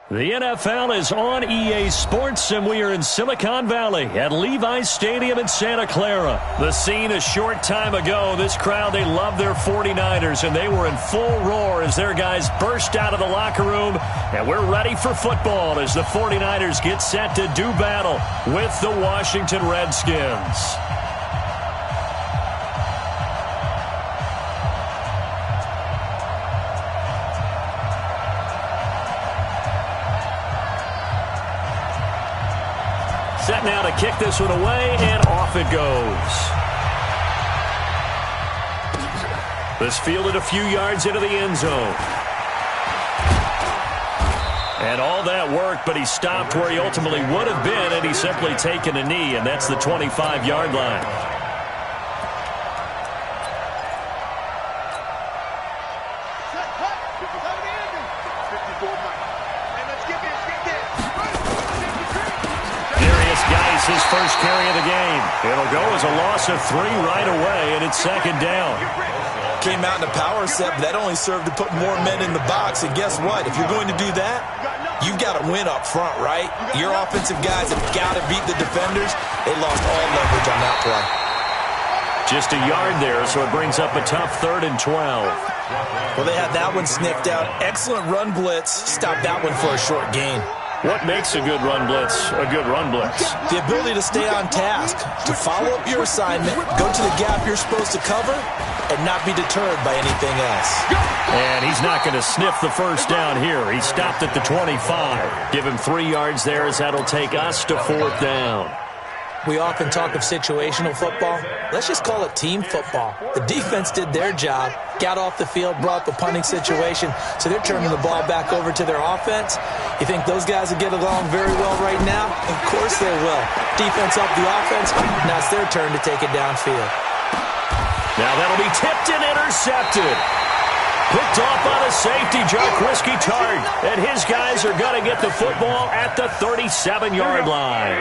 The NFL is on EA Sports, and we are in Silicon Valley at Levi's Stadium in Santa Clara. The scene a short time ago, this crowd, they love their 49ers, and they were in full roar as their guys burst out of the locker room, and we're ready for football as the 49ers get set to do battle with the Washington Redskins. Set now to kick this one away, and off it goes. This fielded a few yards into the end zone. And all that work, but he stopped where he ultimately would have been, and he's simply taken a knee, and that's the 25-yard line. His first carry of the game. It'll go as a loss of 3 right away, and it's second down. Came out in a power set, but that only served to put more men in the box. And guess what? If you're going to do that, you've got to win up front, right? Your offensive guys have got to beat the defenders. They lost all leverage on that play. Just a yard there, so it brings up a tough 3rd and 12. Well, they had that one sniffed out. Excellent run blitz. Stopped that one for a short gain. What makes a good run blitz a good run blitz? The ability to stay on task, to follow up your assignment, go to the gap you're supposed to cover, and not be deterred by anything else. And he's not going to sniff the first down here. He stopped at the 25. Give him 3 yards there as that'll take us to 4th down. We often talk of situational football. Let's just call it team football. The defense did their job, got off the field, brought the punting situation, so they're turning the ball back over to their offense. You think those guys will get along very well right now? Of course they will. Defense up the offense. Now it's their turn to take it downfield. Now that'll be tipped and intercepted. Picked off on a safety, Jarquiski Tart, and his guys are going to get the football at the 37-yard line.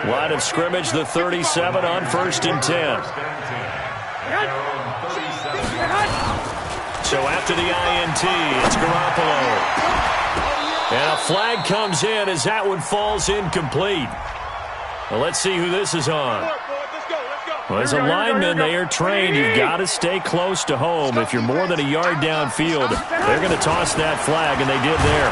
Line of scrimmage, the 37 on 1st and 10. So after the INT, it's Garoppolo. And a flag comes in as that one falls incomplete. Well, let's see who this is on. Well, as a lineman, they are trained. You've got to stay close to home. If you're more than a yard downfield, they're going to toss that flag, and they did there.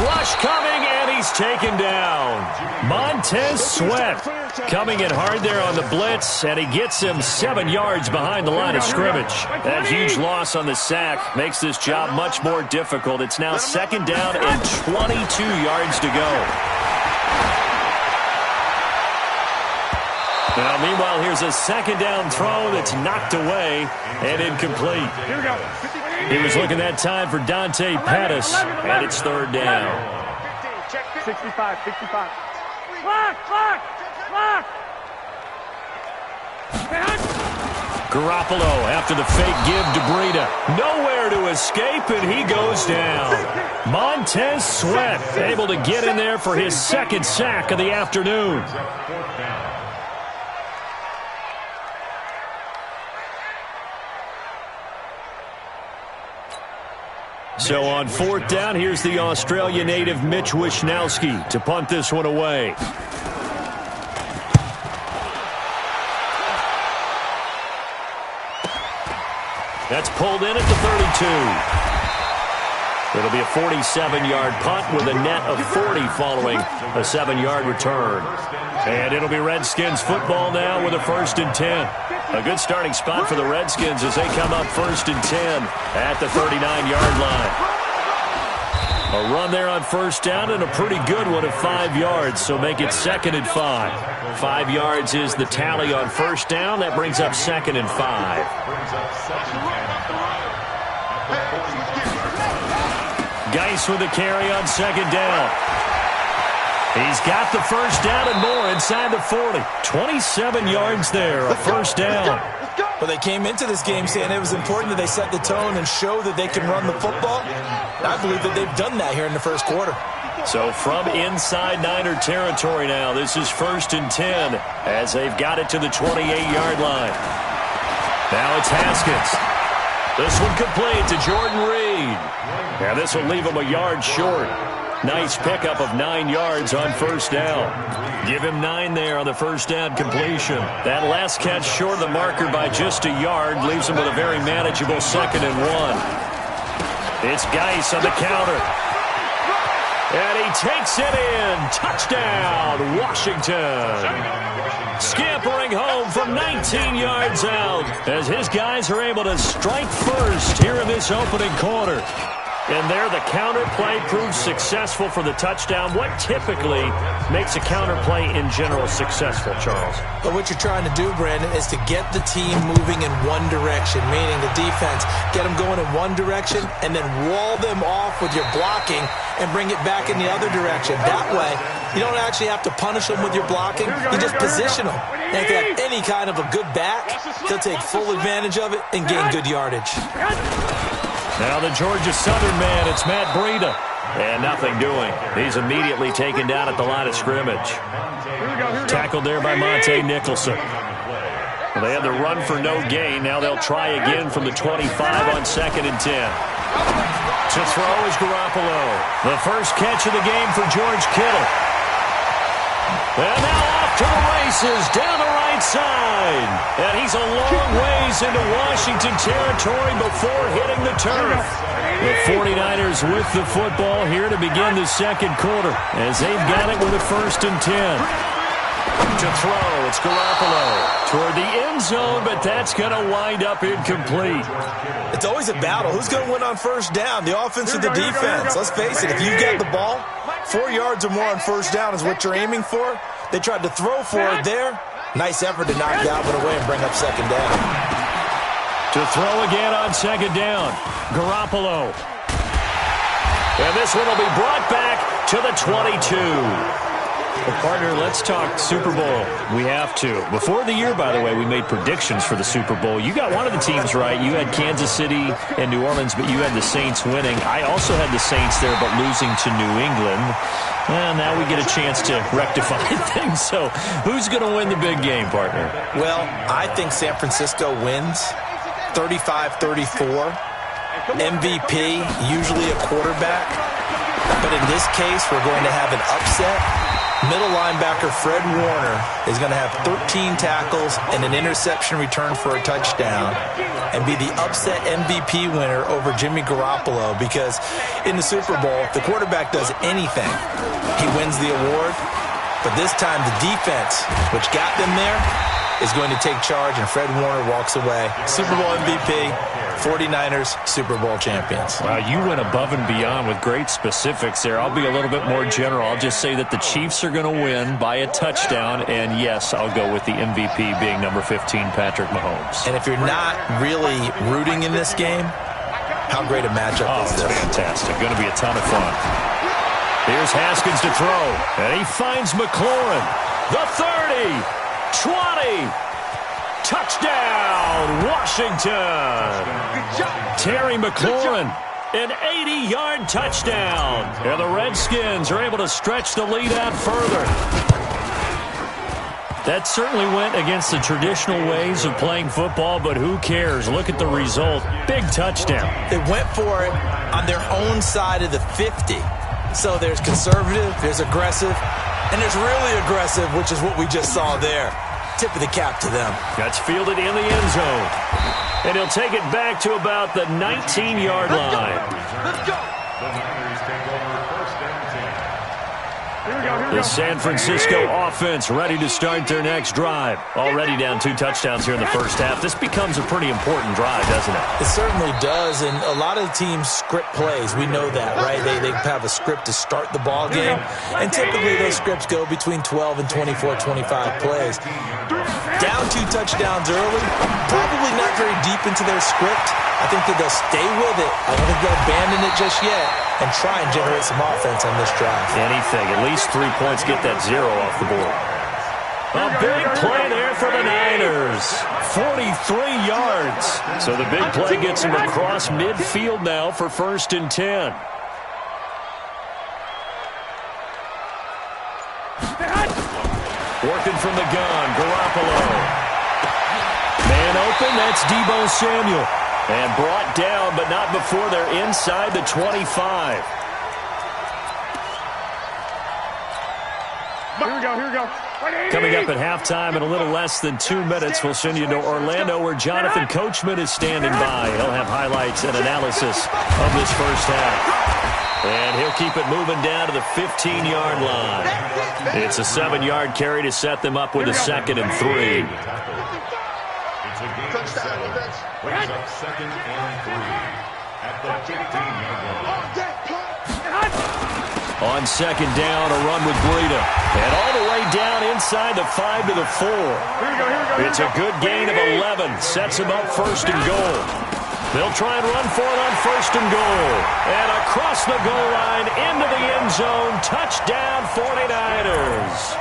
Rush coming, and he's taken down. Montez Sweat coming in hard there on the blitz, and he gets him 7 yards behind the line of scrimmage. That huge loss on the sack makes this job much more difficult. It's now 2nd down and 22 yards to go. Now, meanwhile, here's a 2nd down throw that's knocked away and incomplete. He was looking that time for Dante Pettis, and it's 3rd down. 65. Clock! Garoppolo after the fake give to Breida. Nowhere to escape, and he goes down. Montez Sweat able to get in there for his 2nd sack of the afternoon. So on 4th down, here's the Australia native Mitch Wishnowsky to punt this one away. That's pulled in at the 32. It'll be a 47-yard punt with a net of 40 following a 7-yard return. And it'll be Redskins football now with a 1st and 10. A good starting spot for the Redskins as they come up 1st and 10 at the 39-yard line. A run there on 1st down and a pretty good one of 5 yards, so make it 2nd and 5. 5 yards is the tally on 1st down. That brings up 2nd and 5. Geis with a carry on 2nd down. He's got the 1st down and more inside the 40. 27 yards there, a 1st down. Well, they came into this game saying it was important that they set the tone and show that they can run the football. And I believe that they've done that here in the 1st quarter. So from inside Niner territory now, this is 1st and 10 as they've got it to the 28-yard line. Now it's Haskins. This one complete to Jordan Reed. Now this will leave him a yard short. Nice pickup of 9 yards on first down. Give him 9 there on the first down completion. That last catch short of the marker by just a yard leaves him with a very manageable 2nd and 1. It's Geis on the counter. And he takes it in. Touchdown, Washington. Scampering home from 19 yards out as his guys are able to strike first here in this opening quarter. And there, the counter play proves successful for the touchdown. What typically makes a counter play in general successful, Charles? But what you're trying to do, Brandon, is to get the team moving in one direction, meaning the defense, get them going in one direction and then wall them off with your blocking and bring it back in the other direction. That way, you don't actually have to punish them with your blocking. You just position them. And if they have any kind of a good back, they'll take full advantage of it and gain good yardage. Now the Georgia Southern man, it's Matt Breida. And nothing doing. He's immediately taken down at the line of scrimmage. Tackled there by Monte Nicholson. Well, they had the run for no gain. Now they'll try again from the 25 on 2nd and 10. To throw is Garoppolo. The first catch of the game for George Kittle. And now off to the races down the right side. And he's a long ways into Washington territory before hitting the turf. The 49ers with the football here to begin the second quarter as they've got it with a 1st and 10. To throw, it's Garoppolo toward the end zone, but that's going to wind up incomplete. It's always a battle. Who's going to win on first down, the offense or the defense? Let's face it, if you get the ball, 4 yards or more on first down is what you're aiming for. They tried to throw for it there. Nice effort to knock Dalvin away and bring up 2nd down. To throw again on 2nd down, Garoppolo. And this one will be brought back to the 22. Well, partner, let's talk Super Bowl. We have to. Before the year, by the way, we made predictions for the Super Bowl. You got one of the teams right. You had Kansas City and New Orleans, but you had the Saints winning. I also had the Saints there, but losing to New England. And now we get a chance to rectify things. So who's going to win the big game, partner? Well, I think San Francisco wins 35-34. MVP, usually a quarterback. But in this case, we're going to have an upset. Middle linebacker Fred Warner is going to have 13 tackles and an interception return for a touchdown and be the upset MVP winner over Jimmy Garoppolo, because in the Super Bowl, if the quarterback does anything, he wins the award. But this time the defense, which got them there, is going to take charge, and Fred Warner walks away. Super Bowl MVP, 49ers, Super Bowl champions. Wow, you went above and beyond with great specifics there. I'll be a little bit more general. I'll just say that the Chiefs are going to win by a touchdown, and yes, I'll go with the MVP being number 15, Patrick Mahomes. And if you're not really rooting in this game, how great a matchup is this? It's fantastic. Going to be a ton of fun. Here's Haskins to throw, and he finds McLaurin. The 30. 20. Touchdown, Washington. Terry McLaurin, an 80-yard touchdown. And the Redskins are able to stretch the lead out further. That certainly went against the traditional ways of playing football, but who cares? Look at the result. Big touchdown. They went for it on their own side of the 50. So there's conservative, there's aggressive, and there's really aggressive, which is what we just saw there. Tip of the cap to them. That's fielded in the end zone. And he'll take it back to about the 19-yard line. Let's go. The San Francisco offense ready to start their next drive. Already down 2 touchdowns here in the first half. This becomes a pretty important drive, doesn't it? It certainly does, and a lot of teams script plays. We know that, right? They have a script to start the ball game, and typically those scripts go between 12 and 24, 25 plays. Down 2 touchdowns early, probably not very deep into their script. I think that they'll stay with it. I don't think they'll abandon it just yet and try and generate some offense on this drive. Anything. At least 3 points, get that 0 off the board. A big play there for the Niners. 43 yards. So the big play gets them across midfield now for 1st and 10. Working from the gun, Garoppolo. Man open, that's Deebo Samuel. And brought down, but not before they're inside the 25. Coming up at halftime in a little less than 2 minutes, we'll send you to Orlando where Jonathan Coachman is standing by. He'll have highlights and analysis of this first half. And he'll keep it moving down to the 15-yard line. It's a 7-yard carry to set them up with a 2nd and 3. It's a game of 7. Brings up 2nd and 3 at the 15-yard line. On 2nd down, a run with Breida. And all the way down inside the 5 to the 4. It's a good gain of 11. Sets him up 1st and goal. They'll try and run for it on 1st and goal. And across the goal line into the end zone. Touchdown 49ers.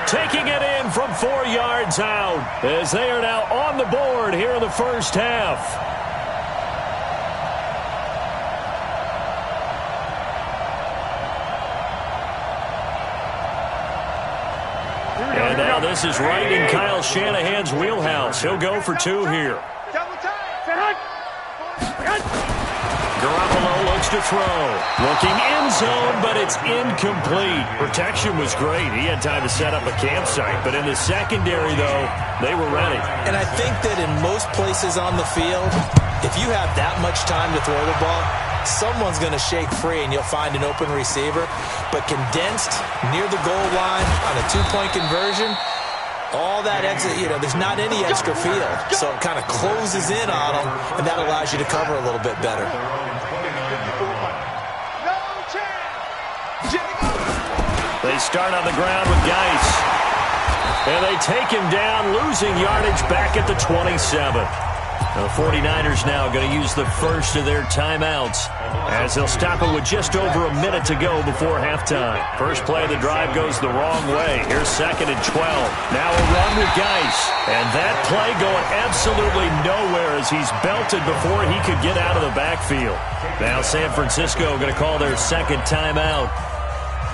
Taking it in from 4 yards out as they are now on the board here in the first half. And now this is right in Kyle Shanahan's wheelhouse. He'll go for 2 here. Garoppolo looks to throw. Looking end zone, but it's incomplete. Protection was great. He had time to set up a campsite. But in the secondary, though, they were ready. And I think that in most places on the field, if you have that much time to throw the ball, someone's going to shake free and you'll find an open receiver. But condensed near the goal line on a 2-point conversion, all that exit, there's not any extra field. So it kind of closes in on them, and that allows you to cover a little bit better. They start on the ground with Geis. And they take him down, losing yardage back at the 27. The 49ers now going to use the first of their timeouts as they'll stop it with just over a minute to go before halftime. First play of the drive goes the wrong way. Here's 2nd and 12. Now a run with Geis. And that play going absolutely nowhere as he's belted before he could get out of the backfield. Now San Francisco going to call their 2nd timeout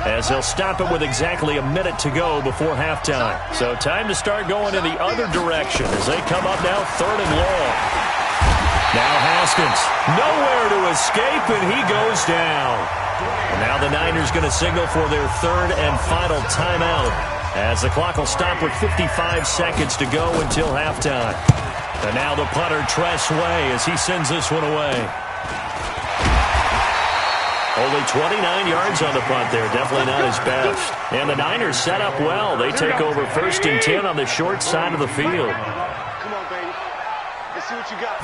as they'll stop it with exactly a minute to go before halftime. So time to start going in the other direction as they come up now 3rd and long. Now Haskins, nowhere to escape, and he goes down. And now the Niners going to signal for their 3rd and final timeout as the clock will stop with 55 seconds to go until halftime. And now the punter, Tress Way, as he sends this one away. Only 29 yards on the punt there. Definitely not his best. And the Niners set up well. They take over 1st and 10 on the short side of the field. Come on, baby. Let's see what you got.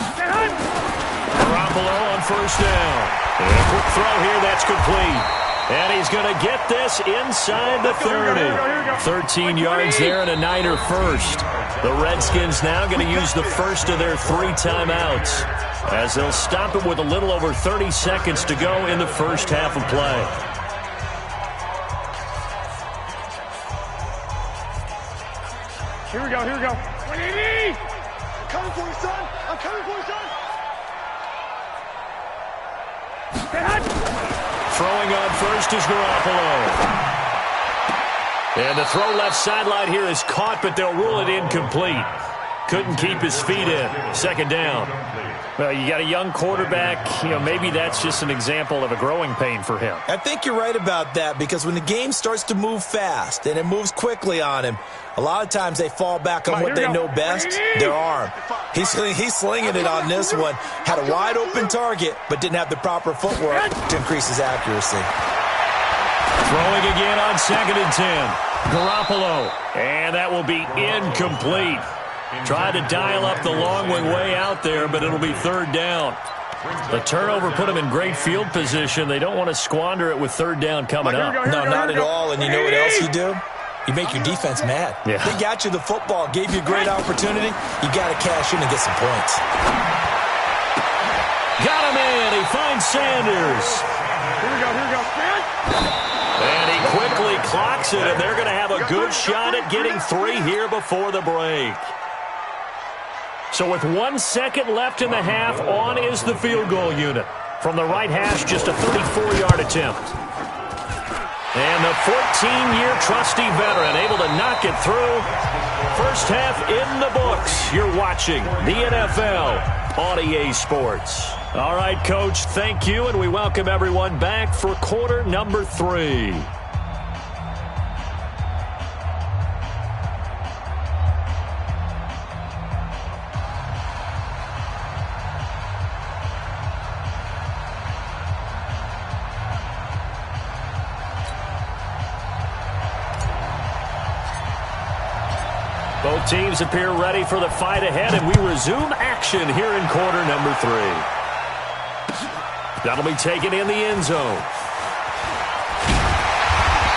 Garoppolo on 1st down. And a quick throw here. That's complete. And he's going to get this inside the 30. 13 yards there and a Niner first. The Redskins now going to use the first of their 3 timeouts as they'll stop it with a little over 30 seconds to go in the first half of play. Here we go, here we go. 180! I'm coming for you, son. I'm coming for you, son. Throwing on first is Garoppolo. And the throw left sideline here is caught, but they'll rule it incomplete. Couldn't keep his feet in. 2nd down. Well, you got a young quarterback. Maybe that's just an example of a growing pain for him. I think you're right about that because when the game starts to move fast and it moves quickly on him, a lot of times they fall back on what they know best, their arm. He's slinging it on this one. Had a wide open target, but didn't have the proper footwork to increase his accuracy. Throwing again on 2nd and 10. Garoppolo. And that will be incomplete. Tried to dial up the long way out there, but it'll be 3rd down. The turnover put them in great field position. They don't want to squander it with 3rd down coming up. No, not at all. And you know what else you do? You make your defense mad. Yeah. They got you the football, gave you a great opportunity. You got to cash in and get some points. Got him in. He finds Sanders. Here we go, And he quickly clocks it, and they're going to have a good shot at getting 3 here before the break. So with 1 second left in the half, on is the field goal unit. From the right hash, just a 34-yard attempt. And the 14-year trusty veteran able to knock it through. First half in the books. You're watching the NFL on EA Sports. All right, Coach, thank you, and we welcome everyone back for quarter number 3. Both teams appear ready for the fight ahead, and we resume action here in quarter number 3. That'll be taken in the end zone.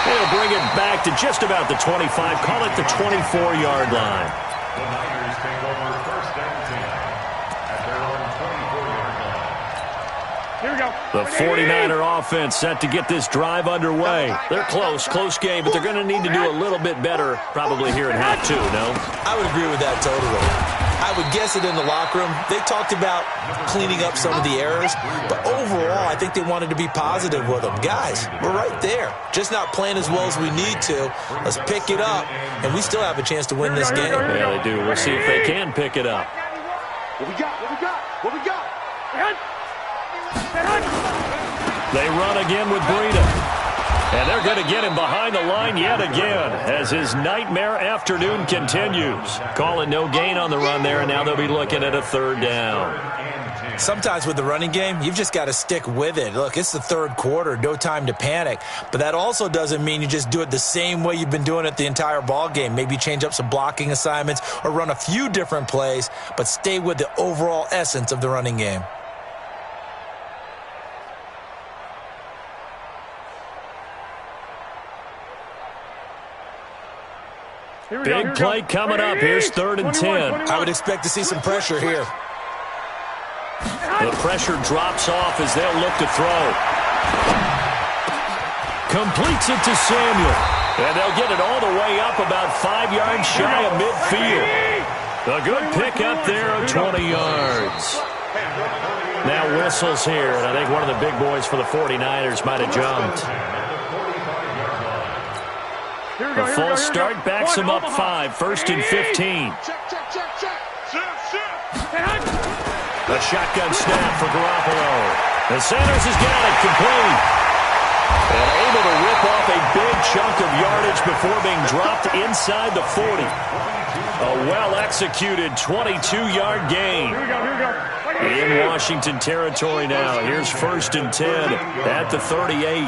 They'll bring it back to just about the 25, call it the 24-yard line. The Niners take over first and 10 at their own 24-yard line. Here we go. The 49er offense set to get this drive underway. They're close game, but they're going to need to do a little bit better probably here in half 2, no? I would agree with that totally. I would guess it in the locker room. They talked about cleaning up some of the errors, but overall, I think they wanted to be positive with them. Guys, we're right there. Just not playing as well as we need to. Let's pick it up, and we still have a chance to win this game. Yeah, they do. We'll see if they can pick it up. What we got? What we got? What we got? They run again with Breida. And they're going to get him behind the line yet again as his nightmare afternoon continues. Calling no gain on the run there, and now they'll be looking at a 3rd down. Sometimes with the running game, you've just got to stick with it. Look, it's the 3rd quarter, no time to panic. But that also doesn't mean you just do it the same way you've been doing it the entire ball game. Maybe change up some blocking assignments or run a few different plays, but stay with the overall essence of the running game. Big play coming up. Here's 3rd and 10. I would expect to see some pressure here. The pressure drops off as they'll look to throw. Completes it to Samuel. And they'll get it all the way up about 5 yards shy of midfield. A good pick up there of 20 yards. Now whistles here, and I think one of the big boys for the 49ers might have jumped. The full start backs him up 5, 1st and 15. The shotgun snap for Garoppolo. And Sanders has got it complete. And able to rip off a big chunk of yardage before being dropped inside the 40. A well-executed 22-yard gain. In Washington territory now. Here's 1st and 10 at the 38.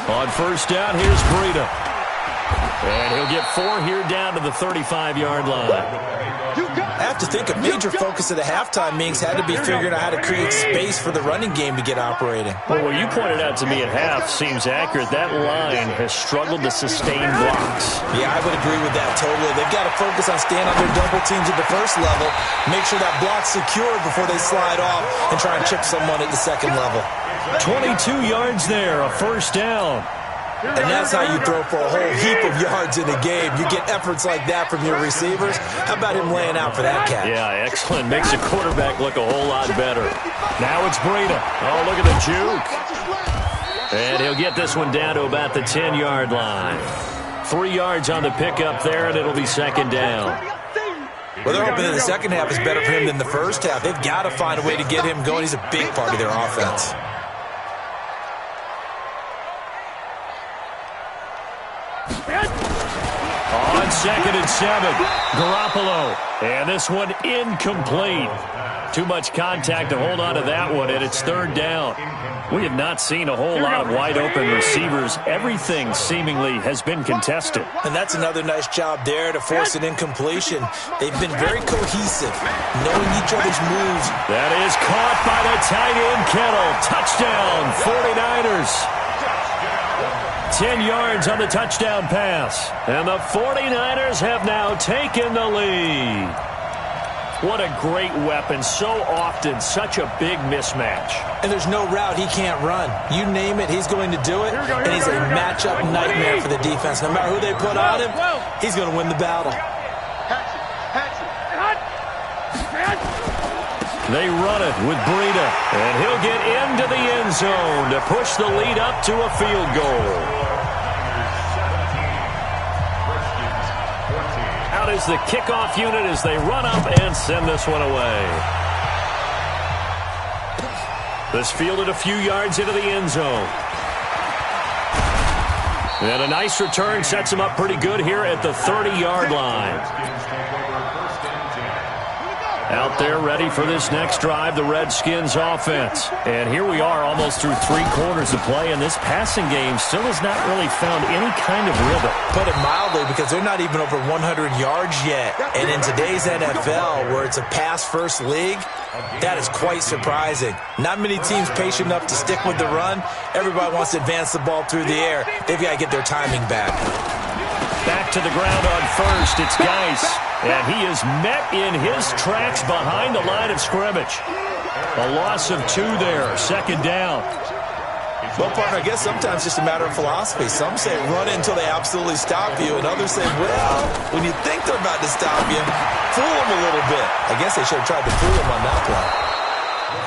On 1st down, here's Breida. And he'll get 4 here down to the 35-yard line. I have to think a major focus of the halftime meetings had to be figuring out how to create space for the running game to get operating. Well, what you pointed out to me at half seems accurate. That line has struggled to sustain blocks. Yeah, I would agree with that totally. They've got to focus on staying on their double teams at the 1st level, make sure that block's secured before they slide off and try and chip someone at the 2nd level. 22 yards there, a 1st down. And that's how you throw for a whole heap of yards in a game. You get efforts like that from your receivers. How about him laying out for that catch? Yeah, excellent. Makes the quarterback look a whole lot better. Now it's Breida. Oh, look at the juke. And he'll get this one down to about the 10-yard line. 3 yards on the pickup there, and it'll be 2nd down. Well, they're hoping that the 2nd half is better for him than the 1st half. They've got to find a way to get him going. He's a big part of their offense. On 2nd and 7, Garoppolo. And this one incomplete. Too much contact to hold on to that one, and it's 3rd down. We have not seen a whole lot of wide-open receivers. Everything seemingly has been contested. And that's another nice job there to force an incompletion. They've been very cohesive, knowing each other's moves. That is caught by the tight end, Kittle. Touchdown, 49ers. 10 yards on the touchdown pass. And the 49ers have now taken the lead. What a great weapon. So often, such a big mismatch. And there's no route he can't run. You name it, he's going to do it. And he's a matchup nightmare for the defense. No matter who they put on him, he's going to win the battle. They run it with Breida. And he'll get into the end zone to push the lead up to a field goal. Out is the kickoff unit as they run up and send this one away. This fielded a few yards into the end zone. And a nice return sets him up pretty good here at the 30-yard line. Out there ready for this next drive, the Redskins offense. And here we are almost through 3 quarters of play, and this passing game still has not really found any kind of rhythm. Put it mildly, because they're not even over 100 yards yet. And in today's NFL, where it's a pass-first league, that is quite surprising. Not many teams patient enough to stick with the run. Everybody wants to advance the ball through the air. They've got to get their timing back. Back to the ground on first. It's Geis. And he is met in his tracks behind the line of scrimmage. A loss of 2 there. Second down. Well, partner, I guess sometimes it's just a matter of philosophy. Some say run it until they absolutely stop you, and others say, well, when you think they're about to stop you, fool them a little bit. I guess they should have tried to fool them on that play.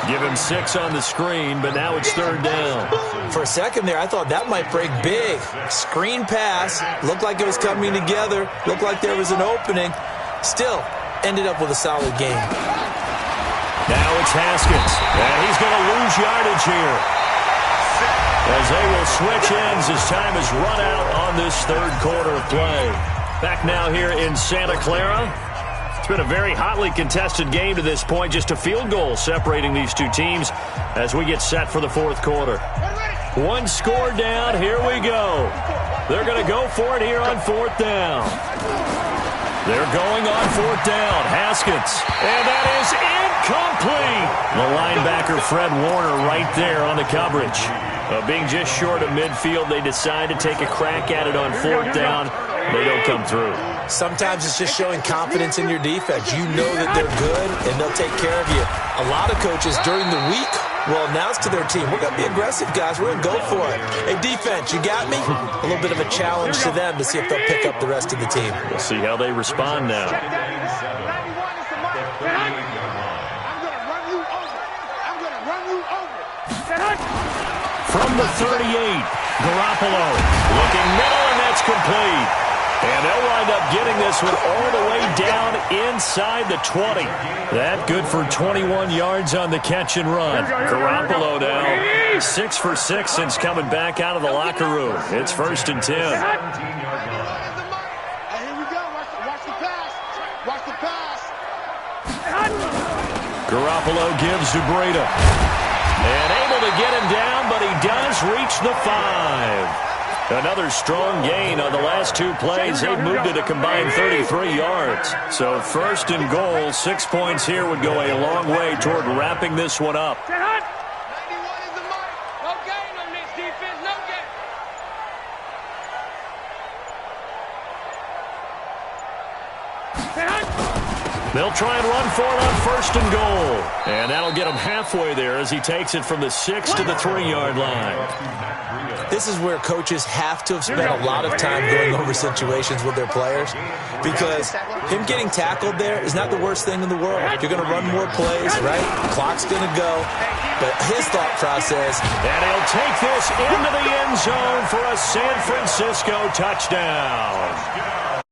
Give him 6 on the screen, but now it's 3rd down. For a second there, I thought that might break big. Screen pass, looked like it was coming together, looked like there was an opening. Still, ended up with a solid game. Now it's Haskins, and he's going to lose yardage here, as they will switch ends as time is run out on this 3rd quarter of play. Back now here in Santa Clara. It's been a very hotly contested game to this point. Just a field goal separating these two teams as we get set for the 4th quarter. 1 score down. Here we go. They're going to go for it here on 4th down. They're going on 4th down. Haskins. And that is incomplete. The linebacker, Fred Warner, right there on the coverage. Being just short of midfield, they decide to take a crack at it on 4th down. They don't come through. Sometimes it's just showing confidence in your defense. You know that they're good, and they'll take care of you. A lot of coaches during the week will announce to their team, we're going to be aggressive, guys. We're going to go for it. Hey, defense, you got me? A little bit of a challenge to them to see if they'll pick up the rest of the team. We'll see how they respond now. From the 38, Garoppolo looking middle, and that's complete. And they'll wind up getting this one all the way down inside the 20. That good for 21 yards on the catch and run. Garoppolo now 6 for 6 since coming back out of the locker room. It's 1st and 10. Here we go. Watch the pass. Watch the pass. Garoppolo gives to Breda. And able to get him down, but he does reach the 5. Another strong gain on the last 2 plays. They've moved it a combined 33 yards. So 1st and goal, 6 points here would go a long way toward wrapping this one up. 91 is the mark. No gain on this defense. No gain. They'll try and run for it on 1st and goal. And that'll get him halfway there as he takes it from the 6 to the 3-yard line. This is where coaches have to have spent a lot of time going over situations with their players, because him getting tackled there is not the worst thing in the world. You're going to run more plays, right? Clock's going to go. But his thought process. And he'll take this into the end zone for a San Francisco touchdown.